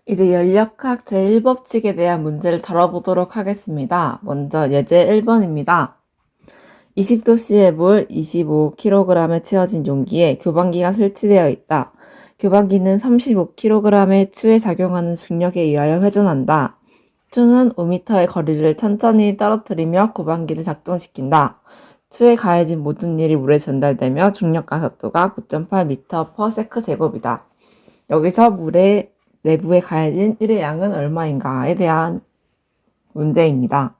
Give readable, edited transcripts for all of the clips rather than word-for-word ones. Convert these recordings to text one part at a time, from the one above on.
이제 연력학 제1법칙에 대한 문제를 다뤄보도록 하겠습니다. 먼저 예제 1번입니다. 20도씨의 물 25kg에 채워진 용기에 교반기가 설치되어 있다. 교반기는 35kg의 추에 작용하는 중력에 의하여 회전한다. 추는 5m의 거리를 천천히 떨어뜨리며 교반기를 작동시킨다. 추에 가해진 모든 일이 물에 전달되며 중력 가속도가 9.8m/s 제곱이다. 여기서 물의 내부에 가해진 1의 양은 얼마인가에 대한 문제입니다.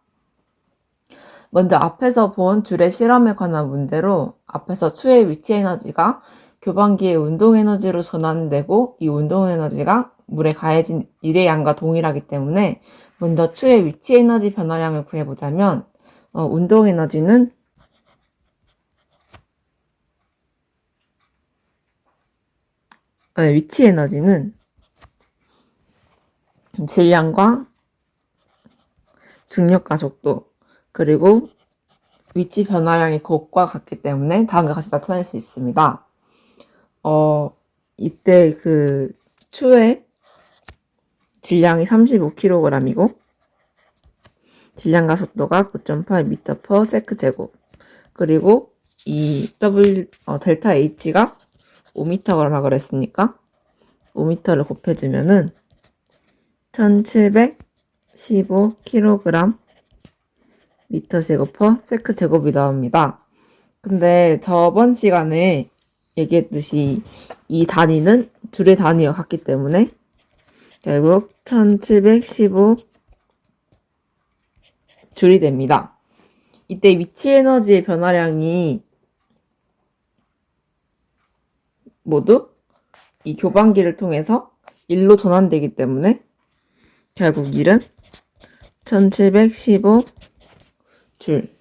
먼저 앞에서 본 줄의 실험에 관한 문제로 앞에서 추의 위치 에너지가 교반기의 운동 에너지로 전환되고 이 운동 에너지가 물에 가해진 1의 양과 동일하기 때문에 먼저 추의 위치 에너지 변화량을 구해보자면 운동 에너지는 위치 에너지는 질량과 중력 가속도 그리고 위치 변화량이 그것과 같기 때문에 다음과 같이 나타낼 수 있습니다. 이때 그 추의 질량이 35kg이고 질량 가속도가 9.8m/s 제곱 그리고 이 델타 H가 5m라고 그랬으니까 5m를 곱해주면은 1715kg m/s 제곱이 나옵니다. 근데 저번 시간에 얘기했듯이 이 단위는 줄의 단위와 같기 때문에 결국 1715 줄이 됩니다. 이때 위치 에너지의 변화량이 모두 이 교반기를 통해서 1로 전환되기 때문에 결국 1은 1715 줄.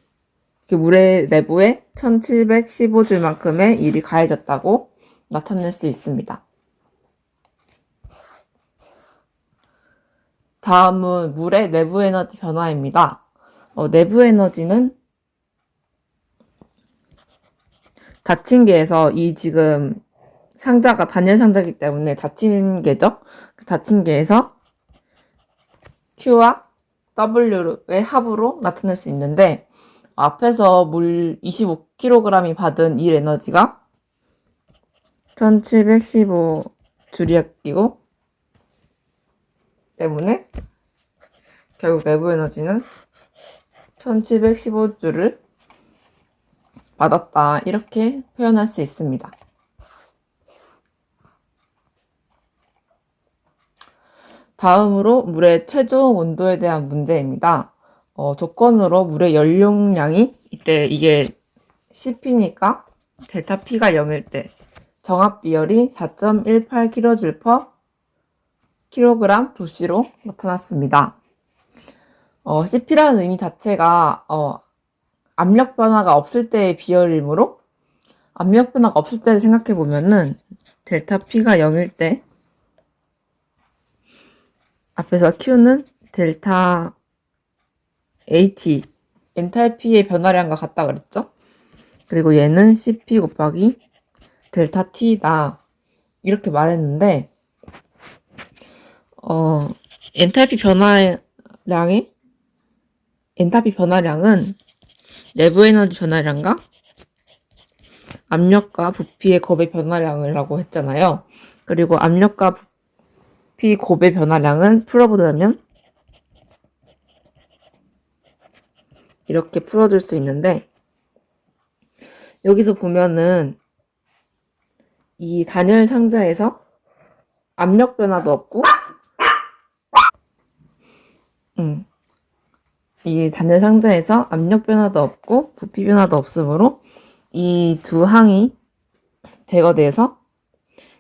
물의 내부에 1715줄만큼의 1이 가해졌다고 나타낼 수 있습니다. 다음은 물의 내부 에너지 변화입니다. 내부 에너지는 닫힌 개에서 이 지금 상자가 단열 상자이기 때문에 닫힌 개죠. 닫힌 개에서 Q와 W의 합으로 나타낼 수 있는데 앞에서 물 25kg이 받은 일 에너지가 1715줄이었고 때문에 결국 내부 에너지는 1715줄을 받았다 이렇게 표현할 수 있습니다. 다음으로 물의 최종 온도에 대한 문제입니다. 조건으로 물의 연용량이 이때 이게 CP니까 델타 P가 0일 때 정합 비열이 4.18kJ/kg 도씨로 나타났습니다. CP라는 의미 자체가 압력 변화가 없을 때의 비열이므로 압력 변화가 없을 때를 생각해 보면은 델타 P가 0일 때 앞에서 Q는 델타 H, 엔탈피의 변화량과 같다 그랬죠? 그리고 얘는 CP 곱하기 델타 T다. 이렇게 말했는데, 엔탈피 변화량은 내부 에너지 변화량과 압력과 부피의 곱의 변화량이라고 했잖아요. 그리고 압력과 부피 곱의 변화량은 풀어보자면 이렇게 풀어줄 수 있는데 여기서 보면은 이 단열 상자에서 압력 변화도 없고 이 단열 상자에서 압력 변화도 없고 부피 변화도 없으므로 이 두 항이 제거돼서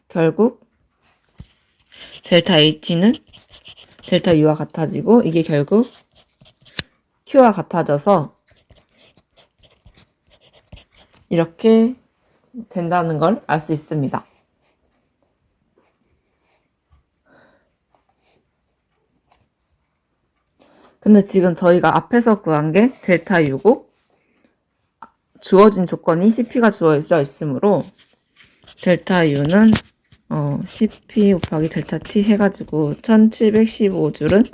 결국 델타 H는 델타 U와 같아지고 이게 결국 Q와 같아져서 이렇게 된다는 걸 알 수 있습니다. 근데 지금 저희가 앞에서 구한 게 델타 U고 주어진 조건이 CP가 주어져 있으므로 델타 U는 CP 곱하기 델타 T 해가지고 1715줄은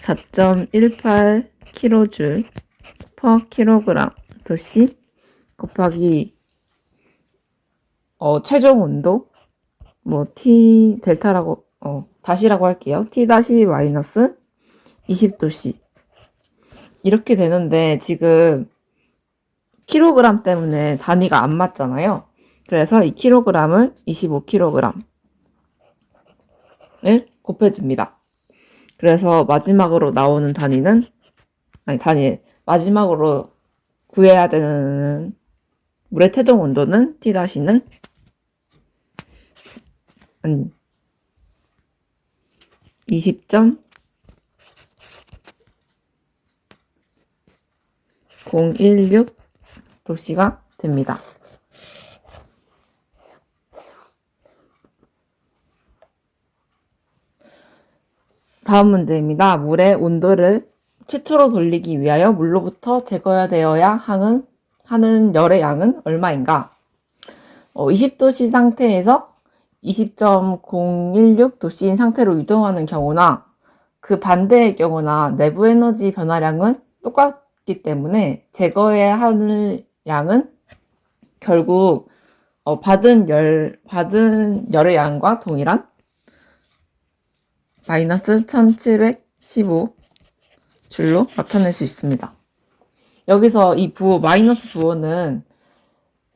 4.18kJ per kg 도씨 곱하기 최종 온도 T 델타라고 다시라고 할게요. T 다시 마이너스 20도씨 이렇게 되는데 지금 킬로그램 때문에 단위가 안 맞잖아요. 그래서 이 킬로그램을 25kg을 곱해줍니다. 그래서 마지막으로 나오는 단위는 마지막으로 구해야 되는 물의 최종 온도는 T-는 20.016도씨가 됩니다. 다음 문제입니다. 물의 온도를 최초로 돌리기 위하여 물로부터 제거되어야 하는 열의 양은 얼마인가? 20도씨 상태에서 20.016도씨인 상태로 이동하는 경우나 그 반대의 경우나 내부 에너지 변화량은 똑같기 때문에 제거해야 하는 양은 결국 받은 열의 양과 동일한 마이너스 1715줄로 나타낼 수 있습니다. 여기서 이 마이너스 부호는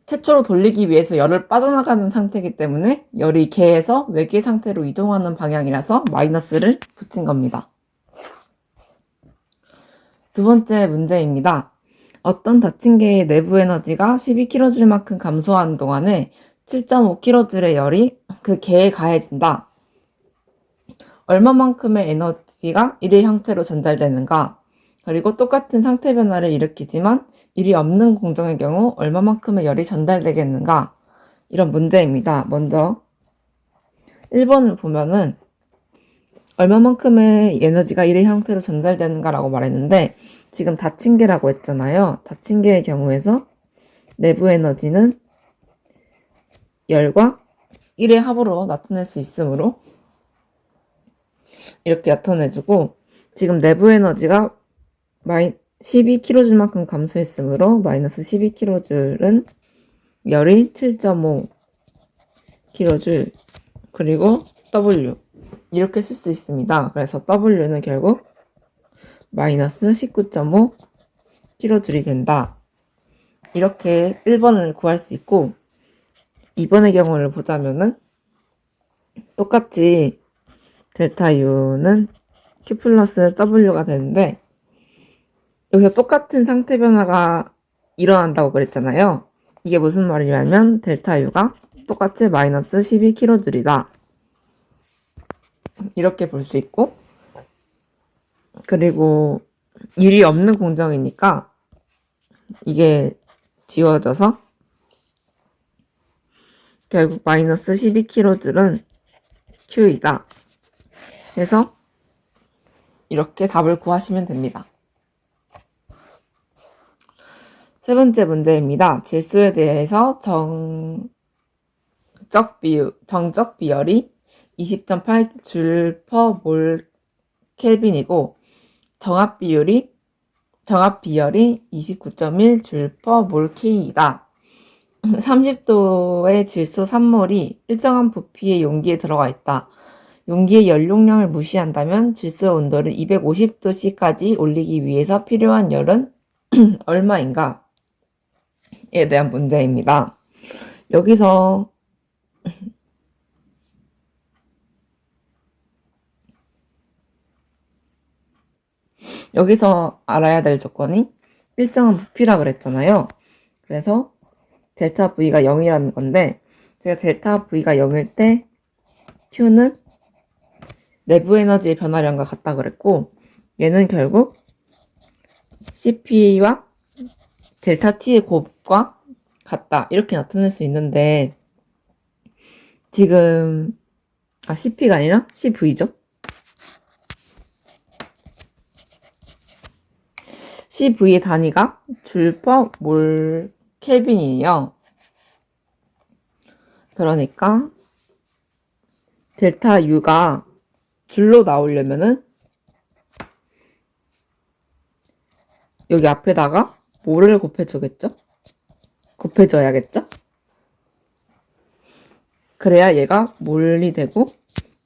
최초로 돌리기 위해서 열을 빠져나가는 상태이기 때문에 열이 개에서 외계 상태로 이동하는 방향이라서 마이너스를 붙인 겁니다. 두 번째 문제입니다. 어떤 닫힌 개의 내부 에너지가 12kJ만큼 감소하는 동안에 7.5kJ의 열이 그 개에 가해진다. 얼마만큼의 에너지가 일의 형태로 전달되는가? 그리고 똑같은 상태 변화를 일으키지만 일이 없는 공정의 경우 얼마만큼의 열이 전달되겠는가? 이런 문제입니다. 먼저 1번을 보면은 얼마만큼의 에너지가 일의 형태로 전달되는가라고 말했는데 지금 닫힌 개라고 했잖아요. 닫힌 개의 경우에서 내부 에너지는 열과 일의 합으로 나타낼 수 있으므로 이렇게 나타내주고 지금 내부 에너지가 12kJ만큼 감소했으므로 마이너스 12kJ은 열이 7.5kJ 그리고 W 이렇게 쓸 수 있습니다. 그래서 W는 결국 마이너스 19.5kJ이 된다. 이렇게 1번을 구할 수 있고 2번의 경우를 보자면은 똑같이 델타 U는 Q 플러스 W가 되는데 여기서 똑같은 상태 변화가 일어난다고 그랬잖아요. 이게 무슨 말이냐면 델타 U가 똑같이 마이너스 12kJ이다. 이렇게 볼 수 있고 그리고 일이 없는 공정이니까 이게 지워져서 결국 마이너스 12kJ은 Q이다. 그래서 이렇게 답을 구하시면 됩니다. 세 번째 문제입니다. 질소에 대해서 정적 비열이 20.8줄 per 몰 켈빈이고 정합 비열이 29.1줄 per 몰 K이다. 30도의 질소 3몰이 일정한 부피의 용기에 들어가 있다. 용기의 연용량을 무시한다면 질소 온도를 250도씨까지 올리기 위해서 필요한 열은 얼마인가? 에 대한 문제입니다. 여기서 알아야 될 조건이 일정한 부피라 그랬잖아요. 그래서 델타 V가 0이라는 건데 제가 델타 V가 0일 때 Q는 내부 에너지의 변화량과 같다 그랬고 얘는 결국 CP와 델타 T의 곱과 같다 이렇게 나타낼 수 있는데 지금 CP가 아니라 CV죠. CV의 단위가 줄 per 몰 켈빈이에요. 그러니까 델타 U가 줄로 나오려면은 여기 앞에다가 뭐를 곱해줘야겠죠? 그래야 얘가 몰이 되고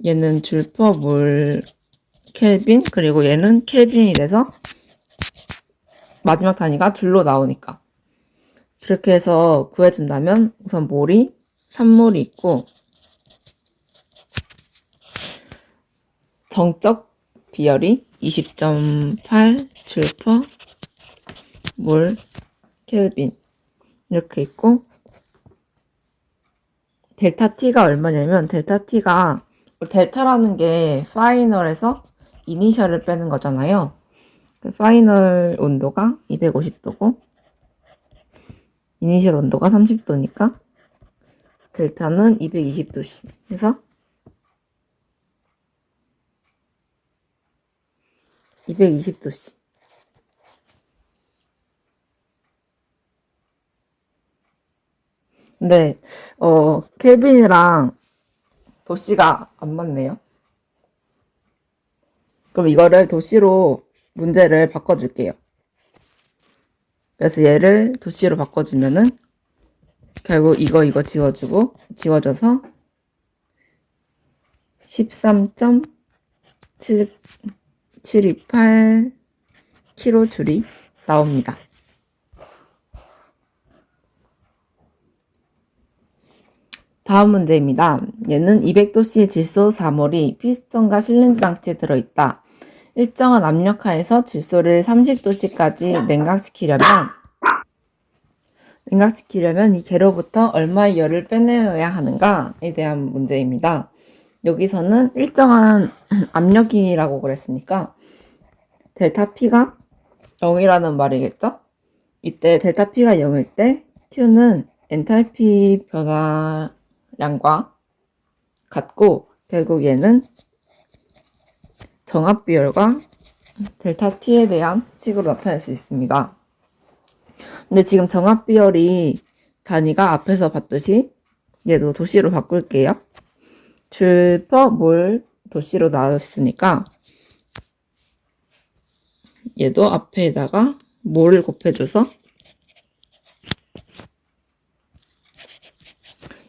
얘는 줄 퍼 몰 켈빈, 그리고 얘는 켈빈이 돼서 마지막 단위가 줄로 나오니까. 그렇게 해서 구해준다면 우선 몰이 3몰이 있고 정적 비열이 20.8 줄 퍼 몰 켈빈 이렇게 있고, 델타 T가 얼마냐면 델타 T가 델타라는 게 파이널에서 이니셜을 빼는 거잖아요. 그 파이널 온도가 250도고 이니셜 온도가 30도니까 델타는 220도씨 해서 220도씨. 근데 켈빈이랑 도씨가 안 맞네요. 그럼 이거를 도씨로 문제를 바꿔줄게요. 그래서 얘를 도씨로 바꿔주면은 결국 이거 지워져서 13.728 킬로줄이 나옵니다. 다음 문제입니다. 얘는 200도씨 질소 4몰이 피스톤과 실린더 장치에 들어있다. 일정한 압력하에서 질소를 30도씨까지 냉각시키려면 이 개로부터 얼마의 열을 빼내야 하는가에 대한 문제입니다. 여기서는 일정한 압력이라고 그랬으니까 델타 P가 0이라는 말이겠죠? 이때 델타 P가 0일 때 Q는 엔탈피 변화량과 같고 결국 얘는 정압 비열과 델타 T에 대한 식으로 나타낼 수 있습니다. 근데 지금 정압 비열이 단위가 앞에서 봤듯이 얘도 도씨로 바꿀게요. 줄 퍼 몰 도씨로 나왔으니까 얘도 앞에다가 몰을 곱해줘서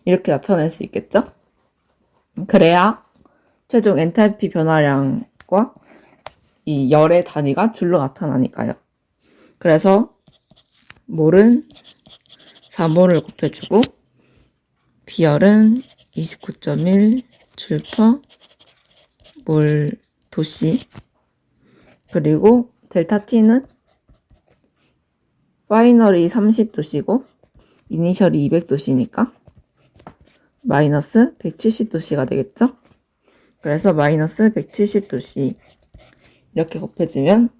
이렇게 나타낼 수 있겠죠? 그래야 최종 엔탈피 변화량과 이 열의 단위가 줄로 나타나니까요. 그래서 몰은 4몰을 곱해주고 비열은 29.1 줄 퍼 몰 도씨, 그리고 델타 T는 파이널이 30도씨고 이니셜이 200도씨니까 마이너스 170도씨가 되겠죠? 그래서 마이너스 170도씨 이렇게 곱해주면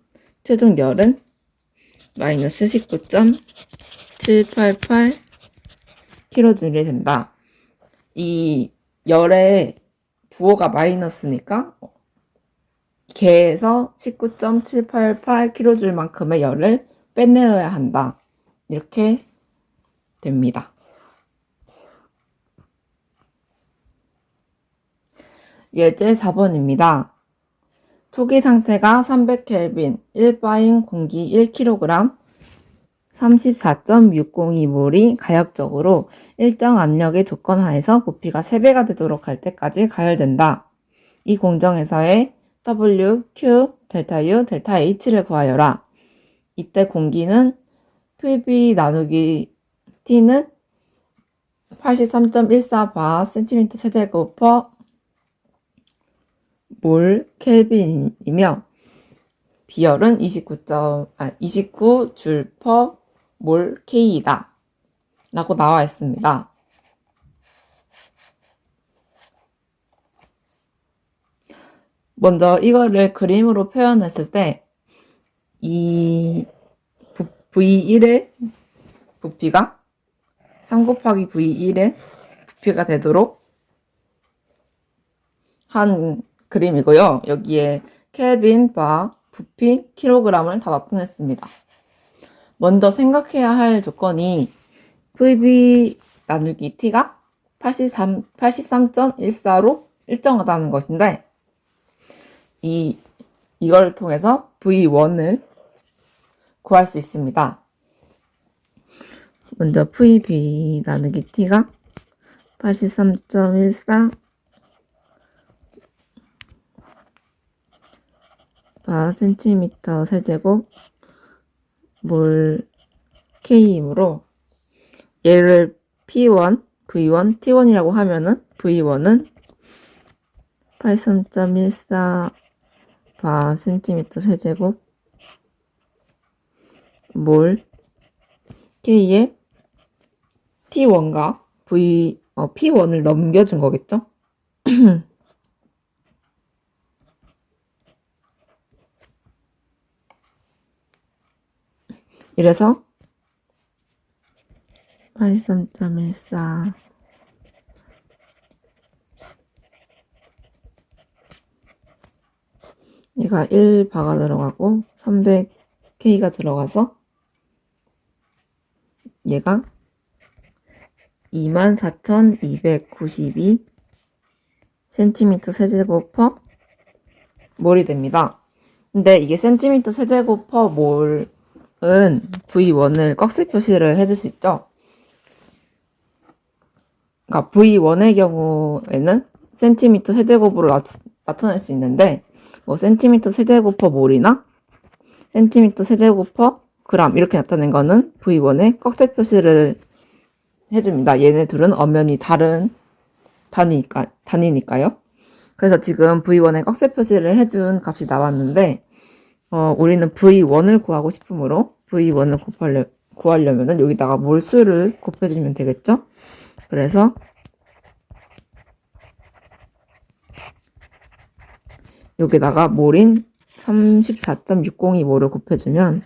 최종 열은 마이너스 19.788 킬로줄이 된다. 이 열의 부호가 마이너스니까 개에서 19.788 킬로줄만큼의 열을 빼내야 한다. 이렇게 됩니다. 예제 4번입니다. 초기 상태가 300켈빈, 1바인 공기 1kg, 34.602몰이 가역적으로 일정 압력의 조건 하에서 부피가 3배가 되도록 할 때까지 가열된다. 이 공정에서의 W, Q, 델타 U, 델타 H를 구하여라. 이때 공기는 PV 나누기 T는 83.14바 cm 세제곱 퍼 몰 켈빈이며 비열은 29 줄 퍼 몰 K이다 라고 나와 있습니다. 먼저 이거를 그림으로 표현했을 때 이 V1의 부피가 3 곱하기 V1의 부피가 되도록 한 그림이고요. 여기에 켈빈, 바, 부피, 킬로그램을 다 나타냈습니다. 먼저 생각해야 할 조건이 PV 나누기 T가 83.14로 일정하다는 것인데, 이걸 통해서 V1을 구할 수 있습니다. 먼저 VB 나누기 T가 83.14 센티미터 세제곱 몰 K이므로 얘를 P1, V1, T1이라고 하면은 V1은 83.14 센티미터 세제곱 몰 K에 T1과 P1을 넘겨준 거겠죠? 이래서 83.14 얘가 1바가 들어가고 300K가 들어가서 얘가 24,292 cm 세제곱 퍼 몰이 됩니다. 근데 이게 cm 세제곱 퍼 몰은 V1을 꺽쇠 표시를 해줄 수 있죠. 그러니까 V1의 경우에는 cm 세제곱으로 나타낼 수 있는데 뭐 cm 세제곱 퍼 몰이나 cm 세제곱 퍼 그램 이렇게 나타낸 거는 V1의 꺽쇠 표시를 해줍니다. 얘네 둘은 엄연히 다른 단위니까요. 그래서 지금 V1의 꺽쇠 표시를 해준 값이 나왔는데 우리는 V1을 구하고 싶으므로 V1을 구하려면은 여기다가 몰수를 곱해주면 되겠죠? 그래서 여기다가 몰인 34.602몰을 곱해주면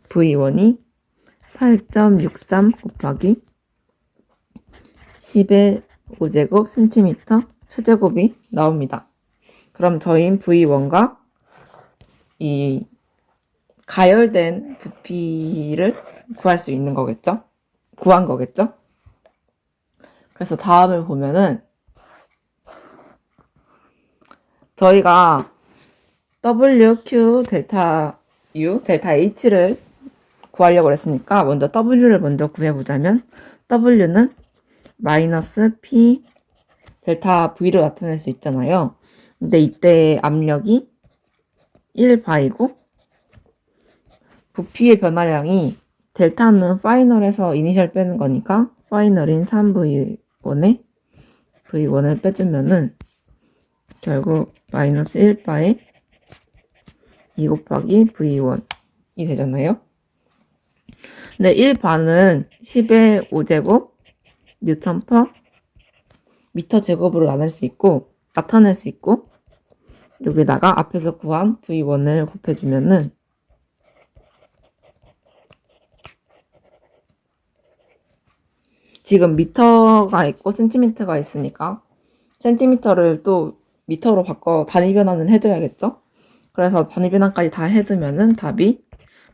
V1이 8.63 곱하기 10의 5제곱 센티미터 세제곱이 나옵니다. 그럼 저희는 V1과 이 가열된 부피를 구할 수 있는 거겠죠? 구한 거겠죠? 그래서 다음을 보면은 저희가 W, Q, 델타 U, 델타 H를 구하려고 했으니까 먼저 W를 먼저 구해보자면 W는 마이너스 P 델타 V로 나타낼 수 있잖아요. 근데 이때 압력이 1바이고 부피의 변화량이 델타는 파이널에서 이니셜 빼는 거니까 파이널인 3V1에 V1을 빼주면은 결국 마이너스 1바에 2 곱하기 V1이 되잖아요. 근데 1바는 10의 5제곱 뉴턴 퍼 미터 제곱으로 나타낼 수 있고 여기다가 앞에서 구한 V1을 곱해주면은 지금 미터가 있고 센티미터가 있으니까 센티미터를 또 미터로 바꿔 단위 변환을 해줘야겠죠? 그래서 단위 변환까지 다 해주면은 답이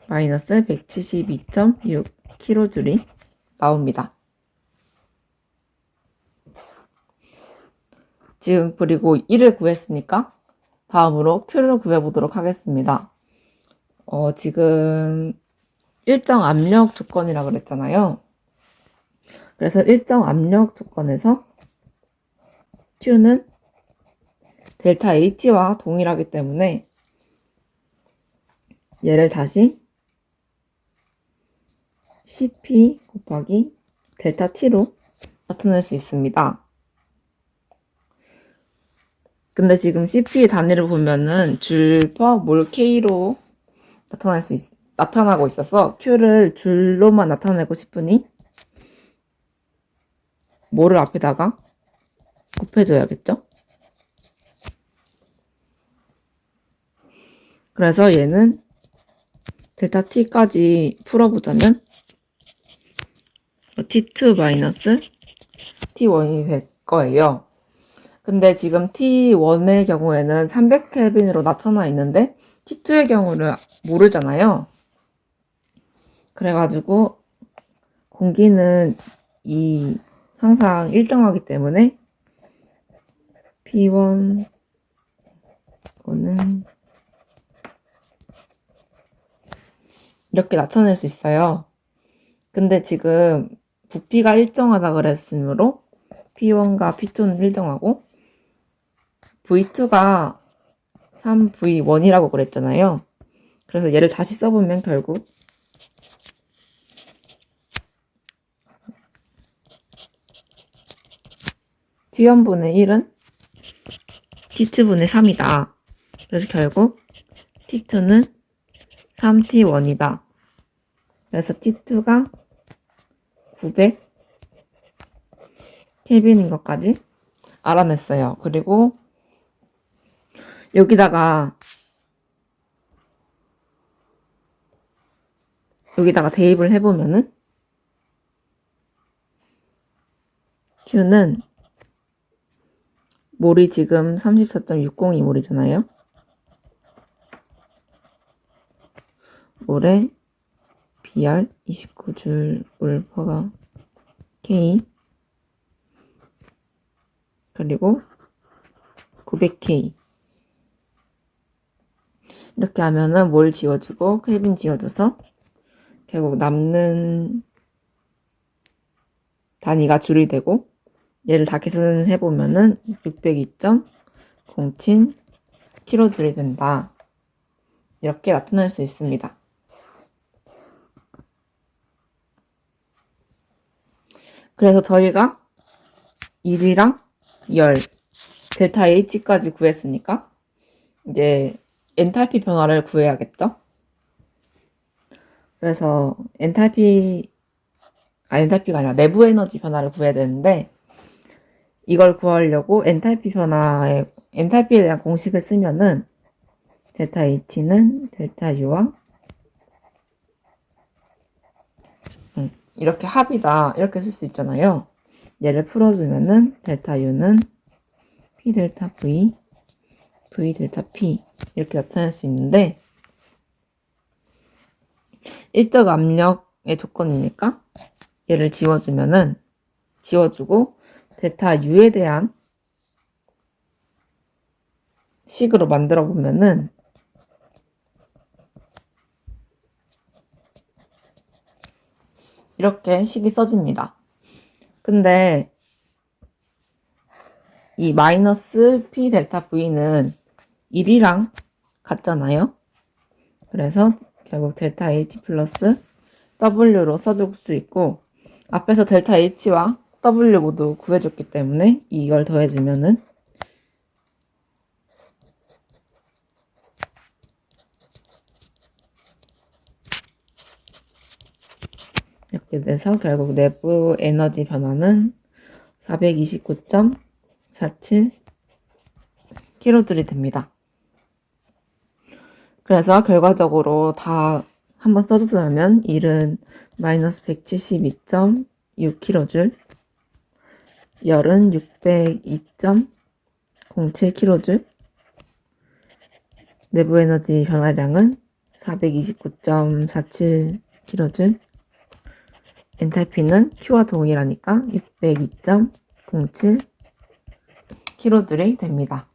마이너스 172.6kJ이 나옵니다. 지금 그리고 1을 구했으니까 다음으로 Q를 구해보도록 하겠습니다. 지금 일정 압력 조건이라 그랬잖아요. 그래서 일정 압력 조건에서 Q는 델타 H와 동일하기 때문에 얘를 다시 CP 곱하기 델타 T로 나타낼 수 있습니다. 근데 지금 CP 단위를 보면은 줄 퍼 몰 K로 나타나고 있어서 Q를 줄로만 나타내고 싶으니 몰을 앞에다가 곱해줘야겠죠? 그래서 얘는 델타 T까지 풀어보자면 T2 마이너스 T1이 될 거예요. 근데 지금 T1의 경우에는 300켈빈으로 나타나 있는데 T2의 경우를 모르잖아요. 그래가지고 공기는 이 항상 일정하기 때문에 P1는 이렇게 나타낼 수 있어요. 근데 지금 부피가 일정하다 그랬으므로 P1과 P2는 일정하고 V2가 3V1이라고 그랬잖아요. 그래서 얘를 다시 써보면 결국 T1분의 1은 T2분의 3이다. 그래서 결국 T2는 3T1이다. 그래서 T2가 900 켈빈인 것까지 알아냈어요. 그리고 여기다가 대입을 해보면은 Q는 몰이 지금 34.602몰이잖아요. 몰에 BR 29줄 몰/가 K 그리고 900K 이렇게 하면은 몰 지워지고 켈빈 지워져서 결국 남는 단위가 줄이 되고 얘를 다 계산해보면은 602.07 kJ이 된다. 이렇게 나타낼 수 있습니다. 그래서 저희가 1이랑 열, 델타 H까지 구했으니까 이제 엔탈피 변화를 구해야겠죠? 그래서 엔탈피가 아니라 내부 에너지 변화를 구해야 되는데 이걸 구하려고 엔탈피에 대한 공식을 쓰면은 델타 H는 델타 U와 이렇게 합이다 이렇게 쓸 수 있잖아요. 얘를 풀어주면은 델타 U는 P 델타 V, V 델타 P 이렇게 나타낼 수 있는데 일적 압력의 조건이니까 얘를 지워주고 델타 U에 대한 식으로 만들어 보면은 이렇게 식이 써집니다. 근데 이 마이너스 P 델타 V는 1이랑 같잖아요. 그래서 결국 델타 H 플러스 W로 써줄 수 있고 앞에서 델타 H와 W 모두 구해줬기 때문에 이걸 더해주면은 이렇게 돼서 결국 내부 에너지 변화는 429.47 kJ이 됩니다. 그래서 결과적으로 다 한번 써주자면 1은 마이너스 172.6 kJ, 열은 602.07 kJ, 내부 에너지 변화량은 429.47 kJ, 엔탈피는 Q와 동일하니까 602.07 kJ이 됩니다.